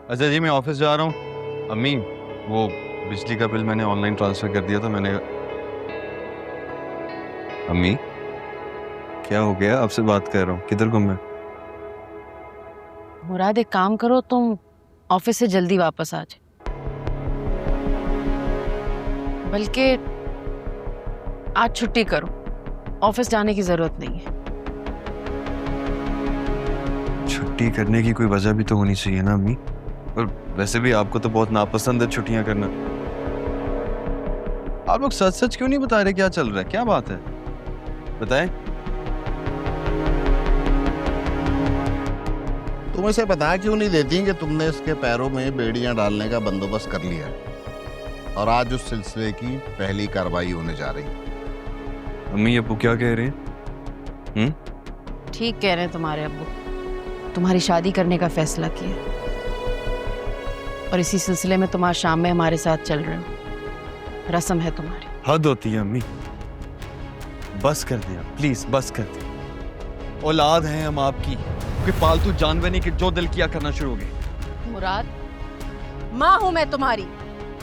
अच्छा जी, मैं ऑफिस जा रहा हूँ। अम्मी, वो बिजली का बिल मैंने ऑनलाइन ट्रांसफर कर दिया था। मैंने अम्मी, क्या हो गया? आपसे बात कर रहा हूँ, किधर गुम है? मुराद, एक काम करो, तुम ऑफिस से जल्दी वापस आ जाओ। बल्कि आज छुट्टी करो, ऑफिस जाने की जरूरत नहीं है। छुट्टी करने की कोई वजह भी तो होनी चाहिए ना अम्मी। और वैसे भी आपको तो बहुत नापसंद है छुट्टियां करना। आप लोग सच सच क्यों नहीं बता रहे क्या चल रहा है? क्या बात है, बताएं। तुम इसे बता क्यों नहीं देती कि तुमने इसके पैरों में बेड़ियां डालने का बंदोबस्त कर लिया है और आज उस सिलसिले की पहली कार्रवाई होने जा रही है। अम्मी, अब्बू क्या कह रहे हैं? ठीक कह रहे हैं तुम्हारे अब्बू। तुम्हारी शादी करने का फैसला किया और इसी सिलसिले में तुम आज शाम में हमारे साथ चल रहे हो। रस्म है तुम्हारी। हद होती है अम्मी, बस कर दिया प्लीज, बस कर दिया। औलाद हैं हम आपकी, कोई पालतू जानवर नहीं कि जो दिल किया करना शुरू हो गए। मुराद, माँ हूं मैं तुम्हारी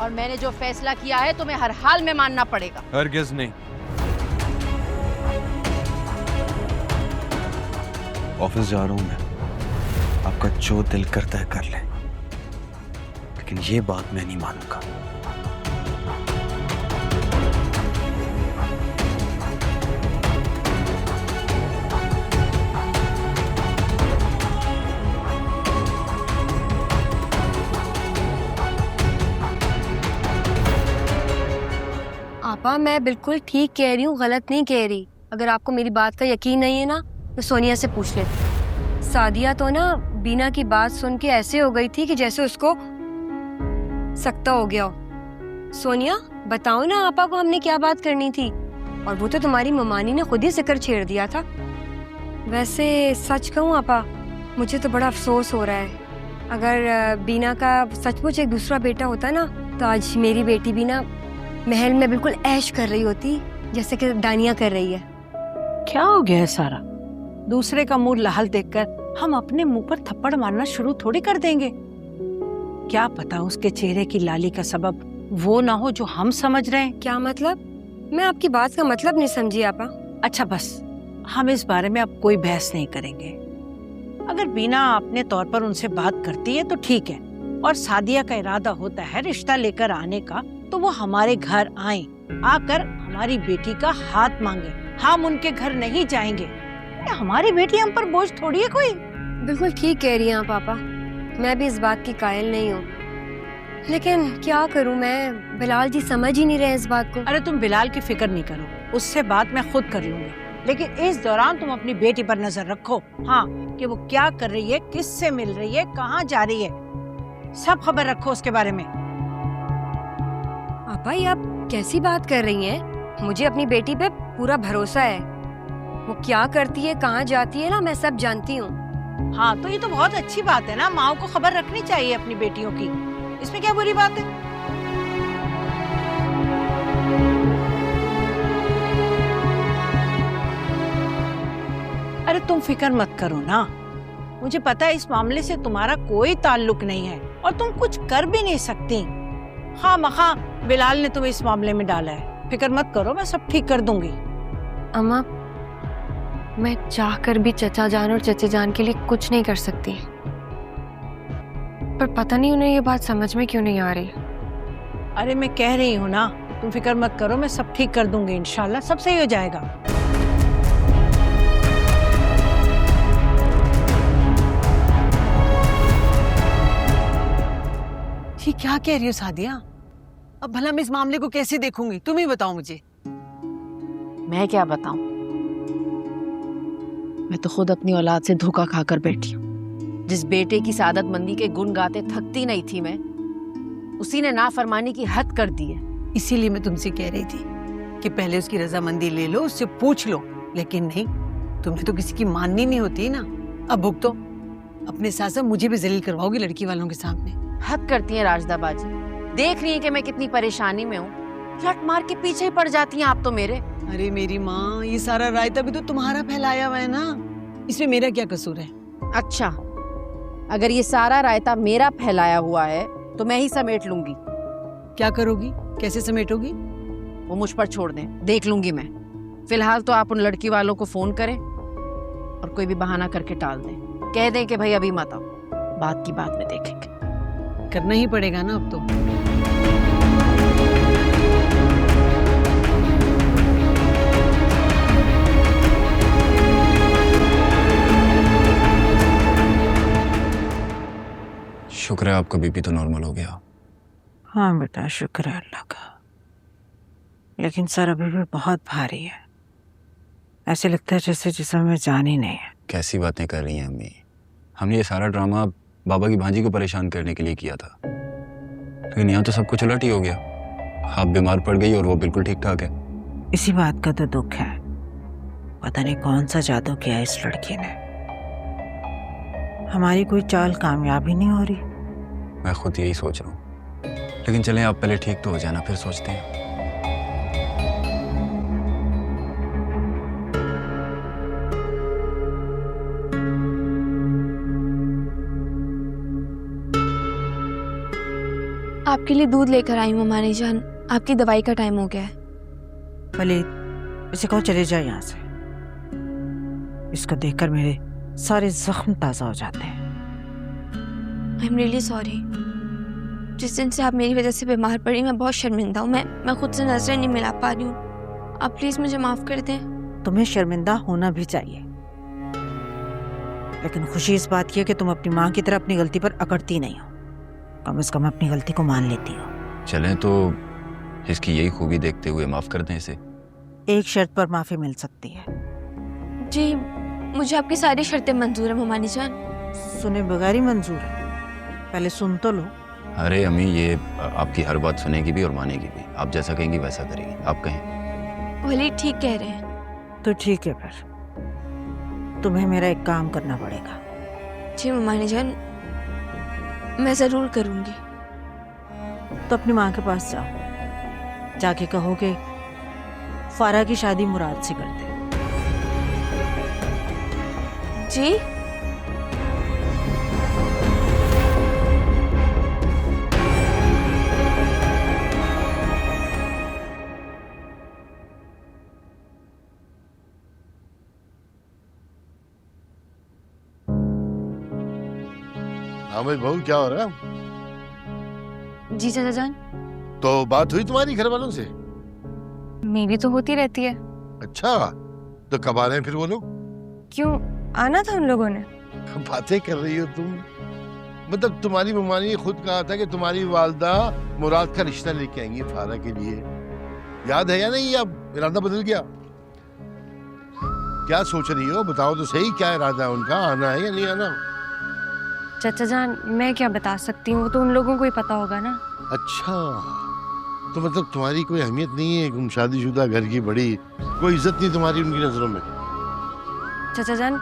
और मैंने जो फैसला किया है तुम्हें हर हाल में मानना पड़ेगा। हरगिज़ नहीं। ऑफिस जा रहा हूं मैं, आपका जो दिल करता है कर ले, लेकिन ये बात मैं नहीं मानूंगा। आपा, मैं बिल्कुल ठीक कह रही हूँ, गलत नहीं कह रही। अगर आपको मेरी बात का यकीन नहीं है ना तो सोनिया से पूछ ले। सादिया तो ना बीना की बात सुन के ऐसे हो गई थी कि जैसे उसको सकता हो गया हो। सोनिया, बताओ ना आपा को हमने क्या बात करनी थी। और वो तो तुम्हारी ममानी ने खुद ही जिक्र छेड़ दिया था। वैसे सच कहूँ आपा, मुझे तो बड़ा अफसोस हो रहा है। अगर बीना का सचमुच एक दूसरा बेटा होता ना तो आज मेरी बेटी भी ना महल में बिल्कुल ऐश कर रही होती जैसे कि दानिया कर रही है। क्या हो गया है सारा? दूसरे का मुंह लाल देखकर हम अपने मुंह पर थप्पड़ मारना शुरू थोड़ी कर देंगे। क्या पता उसके चेहरे की लाली का सबब वो ना हो जो हम समझ रहे हैं। क्या मतलब? मैं आपकी बात का मतलब नहीं समझी आपा। अच्छा बस, हम इस बारे में अब कोई बहस नहीं करेंगे। अगर बीना अपने तौर पर उनसे बात करती है तो ठीक है, और सादिया का इरादा होता है रिश्ता लेकर आने का तो वो हमारे घर आए, आकर हमारी बेटी का हाथ मांगे। हम उनके घर नहीं जाएंगे। हमारी बेटी हम पर बोझ थोड़ी है कोई। बिल्कुल ठीक कह रही हैं पापा, मैं भी इस बात की कायल नहीं हूँ, लेकिन क्या करूँ मैं। बिलाल जी समझ ही नहीं रहे इस बात को। अरे तुम बिलाल की फिक्र नहीं करो, उससे बात मैं खुद कर लूंगी। लेकिन इस दौरान तुम अपनी बेटी पर नजर रखो, हाँ, कि वो क्या कर रही है, किससे मिल रही है, कहाँ जा रही है, सब खबर रखो उसके बारे में। पापा, ये आप कैसी बात कर रही हैं? मुझे अपनी बेटी पे पूरा भरोसा है। वो क्या करती है, कहाँ जाती है ना, मैं सब जानती हूँ। हाँ, तो ये तो बहुत अच्छी बात है ना। माँ को खबर रखनी चाहिए अपनी बेटियों की, इसमें क्या बुरी बात है? अरे तुम फिक्र मत करो ना, मुझे पता है इस मामले से तुम्हारा कोई ताल्लुक नहीं है और तुम कुछ कर भी नहीं सकती। हाँ मखा बिलाल ने तुम्हें इस मामले में डाला है। फिक्र मत करो, मैं सब ठीक कर दूंगी। अम्मा, मैं चाहकर भी चचा जान और चचे जान के लिए कुछ नहीं कर सकती, पर पता नहीं उन्हें ये बात समझ में क्यों नहीं आ रही। अरे मैं कह रही हूँ ना, तुम फिक्र मत करो, मैं सब ठीक कर दूंगी। इंशाल्लाह सब सही हो जाएगा। ये क्या कह रही हो सादिया? अब भला मैं इस मामले को कैसे देखूंगी? तुम ही बताओ मुझे। मैं क्या बताऊं, मैं तो खुद अपनी औलाद से धोखा खाकर बैठी हूँ। जिस बेटे की सादतमंदी के गुण गाते थकती नहीं थी मैं, उसी ने नाफरमानी की हद कर दी है। इसीलिए मैं तुमसे कह रही थी कि पहले उसकी रजामंदी ले लो, उससे पूछ लो, लेकिन नहीं, तुमने तो किसी की माननी नहीं होती ना। अब भुगतो, अपने साथ साथ मुझे भी जलील करवाओगी लड़की वालों के सामने। हद करती हैं राजदा बाजी, देख रही है कि मैं कितनी परेशानी में हूँ, लट मार के पीछे ही पड़ जाती हैं आप तो मेरे। अरे मेरी माँ, ये सारा रायता भी तो तुम्हारा फैलाया हुआ है ना, इसमें मेरा क्या कसूर है? अच्छा, अगर ये सारा रायता मेरा फैलाया हुआ है तो मैं ही समेट लूंगी। क्या करोगी, कैसे समेटोगी? वो मुझ पर छोड़ दें, देख लूंगी मैं। फिलहाल तो आप उन लड़की वालों को फोन करें और कोई भी बहाना करके टाल दें। कह दें कि भाई अभी मत आओ, बात की बात में देखेंगे। करना ही पड़ेगा ना अब तो। शुक्र है आपका बीपी तो नॉर्मल हो गया। हाँ बेटा, शुक्र है अल्लाह का, लेकिन सर अभी भी बहुत भारी है। ऐसे लगता है जैसे जिसमें में जान ही नहीं है। कैसी बातें कर रही हैं अम्मी? हमने ये सारा ड्रामा बाबा की भांजी को परेशान करने के लिए किया था, लेकिन यहाँ तो सब कुछ उलट ही हो गया। आप बीमार पड़ गई और वो बिल्कुल ठीक ठाक है। इसी बात का तो दुख है, पता नहीं कौन सा जादू किया इस लड़की ने। हमारी कोई चाल कामयाब ही नहीं हो रही। मैं खुद यही सोच रहा हूँ, लेकिन चलें आप पहले ठीक तो हो जाना, फिर सोचते हैं। आपके लिए दूध लेकर आई हूँ मानी जान, आपकी दवाई का टाइम हो गया है। भले इसे कहो चले जाए यहाँ से। इसको देखकर मेरे सारे जख्म ताजा हो जाते हैं। I am really sorry. जिस दिन से आप मेरी वजह से बीमार पड़ी मैं बहुत शर्मिंदा हूँ। मैं खुद से नजरें नहीं मिला पा रही हूँ। आप प्लीज मुझे माफ कर दें। तुम्हें शर्मिंदा होना भी चाहिए, लेकिन खुशी इस बात की है कि तुम अपनी माँ की तरह अपनी गलती पर अकड़ती नहीं हो। कम से कम अपनी गलती को मान लेती हो। चलें तो इसकी यही खूबी देखते हुए माफ कर दें इसे। एक शर्त पर माफी मिल सकती है। जी, मुझे आपकी सारी शर्तें मंजूर है ममानी जान। सुने बगैर ही मंजूर है? पहले सुन तो लो। अरे अम्मी, ये आपकी हर बात सुनेगी भी और मानेगी भी। आप जैसा कहेंगी वैसा करेगी। आप कहें। भले ठीक कह रहे हैं। तो ठीक है, फिर तुम्हें मेरा एक काम करना पड़ेगा। जी ममानी जान, मैं जरूर करूंगी। तो अपनी माँ के पास जाओ, जाके कहो कि फारा की शादी मुराद से कर दे। जी? हाँ भाई बहू, क्या हो रहा है? जी चाचा जान। तो बात हुई तुम्हारी घर वालों से? मेरी तो होती रहती है। अच्छा, तो कब आ रहे हैं फिर वो लोग? क्यों, आना था उन लोगों ने? बातें कर रही हो तुम। मतलब तुम्हारी मम्मा ने खुद कहा था कि तुम्हारी वालदा मुराद का रिश्ता लेके आएंगी फारा के लिए। याद है या नहीं? अब इरादा बदल गया? क्या सोच रही हो, बताओ तो सही। क्या इरादा है उनका, आना है या नहीं आना? चाचा जान, मैं क्या बता सकती हूँ, वो तो उन लोगों को ही पता होगा ना। अच्छा, तो मतलब तुम्हारी कोई अहमियत नहीं है? तुम शादीशुदा घर की बड़ी, कोई इज्जत नहीं तुम्हारी उनकी नजरों में? चाचा जान,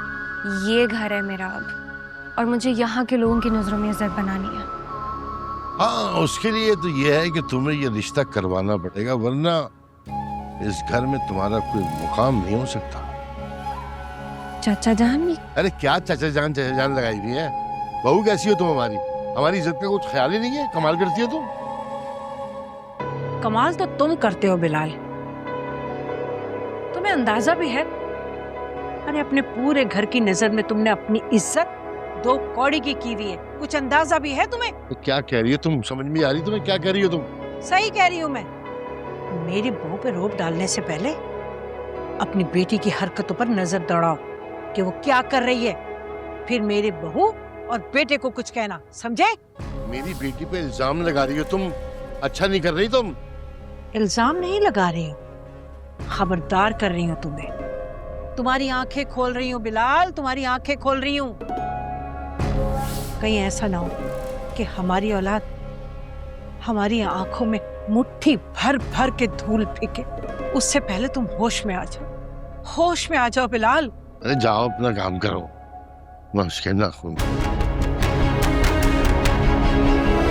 ये घर है मेरा अब, और मुझे यहाँ के लोगों की नजरों में इज्जत बनानी है। हाँ, उसके लिए तो ये है कि तुम्हें ये रिश्ता करवाना पड़ेगा, वरना इस घर में तुम्हारा कोई मुकाम नहीं हो सकता। चाचा जान? अरे क्या चाचा जान लगाई हुई है? बहू कैसी हो तुम हमारी? हमारी इज्जत का कुछ ख्याल ही नहीं है। कमाल करती हो तुम। कमाल तो तुम करते हो बिलाल, तुम्हें अंदाजा भी है। अरे अपने पूरे घर की नजर में तुमने अपनी इज्जत 2 कौड़ी की हुई है। कुछ अंदाजा भी है तुम्हें? तो क्या कह रही हो तुम? समझ में आ रही तुम्हें क्या कह रही हो तुम? सही कह रही हूँ मैं। मेरी बहू पे रोब डालने से पहले अपनी बेटी की हरकतों पर नजर दौड़ाओ कि वो क्या कर रही है, फिर मेरी बहू और बेटे को कुछ कहना, समझे? मेरी बेटी पे इल्जाम लगा रही हो तुम। अच्छा नहीं कर रही तुम। इल्जाम नहीं लगा रही हूँ, खबरदार कर रही हूँ तुम्हें। तुम्हारी आंखें खोल रही हूँ बिलाल, तुम्हारी आंखें खोल रही हूँ। कहीं ऐसा ना हो कि हमारी औलाद हमारी आंखों में मुट्ठी भर भर के धूल फेंके। उससे पहले तुम होश में आ जाओ, होश में आ जाओ बिलाल। अरे जाओ अपना काम करो। मैं उसके नाखून